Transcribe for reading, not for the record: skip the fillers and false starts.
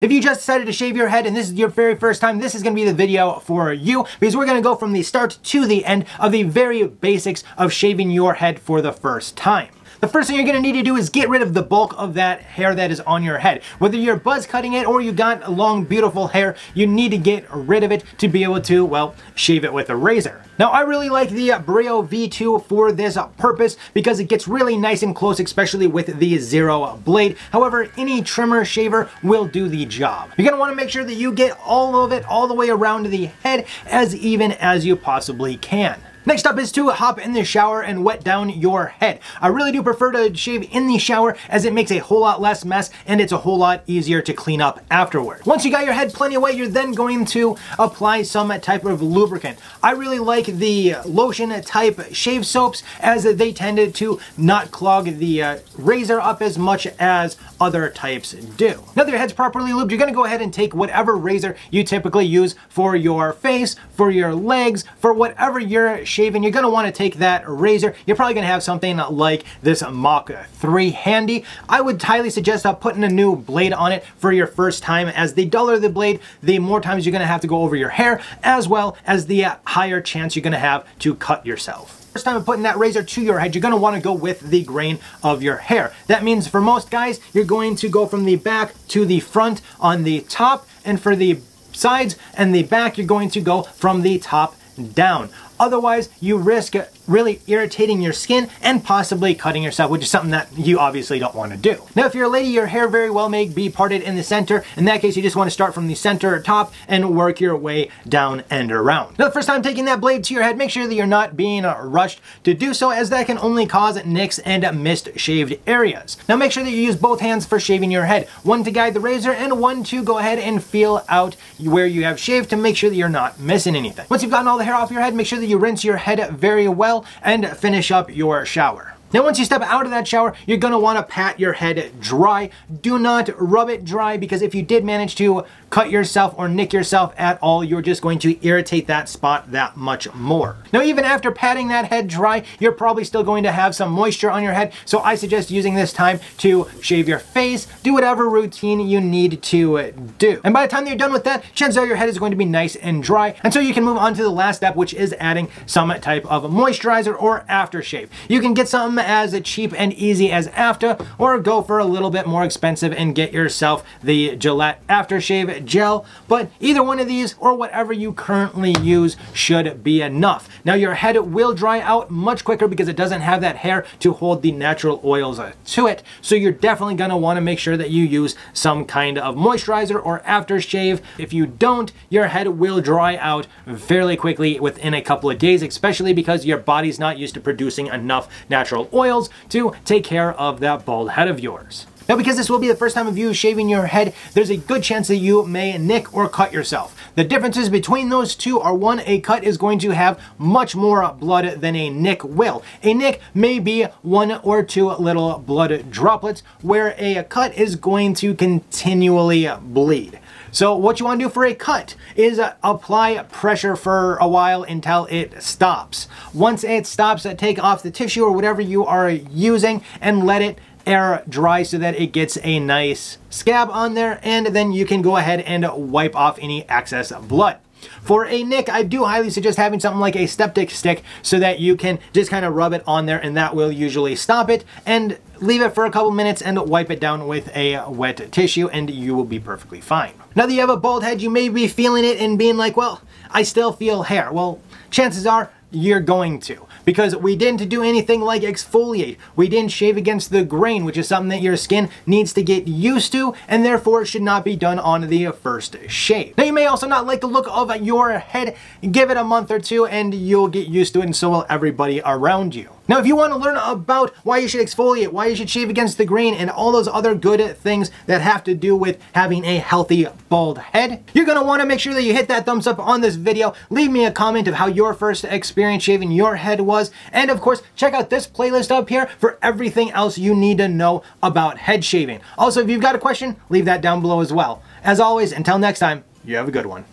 If you just decided to shave your head and this is your very first time, this is going to be the video for you because we're going to go from the start to the end of the very basics of shaving your head for the first time. The first thing you're going to need to do is get rid of the bulk of that hair that is on your head. Whether you're buzz cutting it or you got long beautiful hair, you need to get rid of it to be able to, well, shave it with a razor. Now I really like the Brio V2 for this purpose because it gets really nice and close, especially with the zero blade. However, any trimmer shaver will do the job. You're going to want to make sure that you get all of it all the way around the head as even as you possibly can. Next up is to hop in the shower and wet down your head. I really do prefer to shave in the shower as it makes a whole lot less mess and it's a whole lot easier to clean up afterward. Once you got your head plenty wet, you're then going to apply some type of lubricant. I really like the lotion type shave soaps as they tended to not clog the razor up as much as other types do. Now that your head's properly lubed, you're going to go ahead and take whatever razor you typically use for your face, for your legs, for whatever you're shaving. You're going to want to take that razor. You're probably going to have something like this Mach 3 handy. I would highly suggest putting a new blade on it for your first time, as the duller the blade, the more times you're going to have to go over your hair, as well as the higher chance you're going to have to cut yourself. First time of putting that razor to your head, you're going to want to go with the grain of your hair. That means for most guys, you're going to go from the back to the front on the top, and for the sides and the back, you're going to go from the top down. Otherwise, you risk really irritating your skin and possibly cutting yourself, which is something that you obviously don't want to do. Now, if you're a lady, your hair very well may be parted in the center. In that case, you just want to start from the center top and work your way down and around. Now, the first time taking that blade to your head, make sure that you're not being rushed to do so, as that can only cause nicks and missed shaved areas. Now, make sure that you use both hands for shaving your head. One to guide the razor and one to go ahead and feel out where you have shaved to make sure that you're not missing anything. Once you've gotten all the hair off your head, make sure that you rinse your head very well and finish up your shower. Now, once you step out of that shower, you're going to want to pat your head dry. Do not rub it dry, because if you did manage to cut yourself or nick yourself at all, you're just going to irritate that spot that much more. Now, even after patting that head dry, you're probably still going to have some moisture on your head, so I suggest using this time to shave your face, do whatever routine you need to do. And by the time that you're done with that, chances are your head is going to be nice and dry, and so you can move on to the last step, which is adding some type of moisturizer or aftershave. You can get something as cheap and easy as After, or go for a little bit more expensive and get yourself the Gillette aftershave gel, but either one of these or whatever you currently use should be enough. Now, your head will dry out much quicker because it doesn't have that hair to hold the natural oils to it, so you're definitely going to want to make sure that you use some kind of moisturizer or aftershave. If you don't, your head will dry out fairly quickly within a couple of days, especially because your body's not used to producing enough natural oils to take care of that bald head of yours. Now, because this will be the first time of you shaving your head, there's a good chance that you may nick or cut yourself. The differences between those two are, one, a cut is going to have much more blood than a nick will. A nick may be 1 or 2 little blood droplets, where a cut is going to continually bleed. So what you want to do for a cut is apply pressure for a while until it stops. Once it stops, take off the tissue or whatever you are using and let it air dry so that it gets a nice scab on there, and then you can go ahead and wipe off any excess blood. For a nick, I do highly suggest having something like a septic stick so that you can just kind of rub it on there, and that will usually stop it, and leave it for a couple minutes and wipe it down with a wet tissue and you will be perfectly fine. Now that you have a bald head, you may be feeling it and being like, well, I still feel hair. Well, chances are you're going to, because we didn't do anything like exfoliate. We didn't shave against the grain, which is something that your skin needs to get used to, and therefore should not be done on the first shave. Now, you may also not like the look of your head. Give it a month or two and you'll get used to it, and so will everybody around you. Now, if you want to learn about why you should exfoliate, why you should shave against the grain, and all those other good things that have to do with having a healthy bald head, you're going to want to make sure that you hit that thumbs up on this video. Leave me a comment of how your first experience shaving your head was. And of course, check out this playlist up here for everything else you need to know about head shaving. Also, if you've got a question, leave that down below as well. As always, until next time, you have a good one.